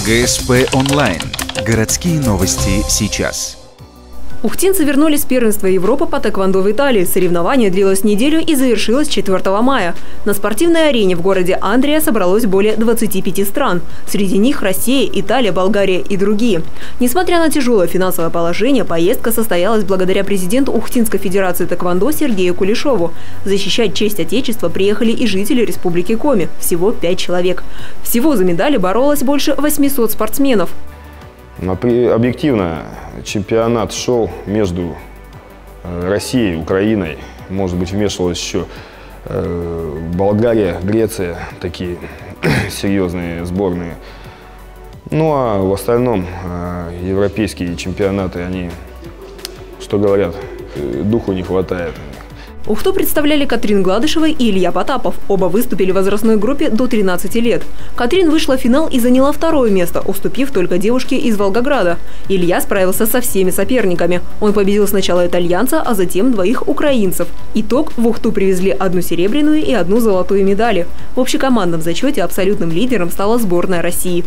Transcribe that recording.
ГСП онлайн. Городские новости сейчас. Ухтинцы вернулись с первенства Европы по тэквондо в Италии. Соревнование длилось неделю и завершилось 4 мая. На спортивной арене в городе Андрия собралось более 25 стран. Среди них Россия, Италия, Болгария и другие. Несмотря на тяжелое финансовое положение, поездка состоялась благодаря президенту Ухтинской федерации тэквондо Сергею Кулешову. Защищать честь Отечества приехали и жители Республики Коми. Всего 5 человек. Всего за медали боролось больше 800 спортсменов. Объективно, чемпионат шел между Россией и Украиной. Может быть, вмешивалась еще Болгария, Греция, такие серьезные сборные. Ну а в остальном европейские чемпионаты, они, что говорят, духу не хватает. Ухту представляли Катрин Гладышева и Илья Потапов. Оба выступили в возрастной группе до 13 лет. Катрин вышла в финал и заняла 2-е место, уступив только девушке из Волгограда. Илья справился со всеми соперниками. Он победил сначала итальянца, а затем 2 украинцев. Итог: в Ухту привезли 1 серебряную и 1 золотую медали. В общекомандном зачете абсолютным лидером стала сборная России.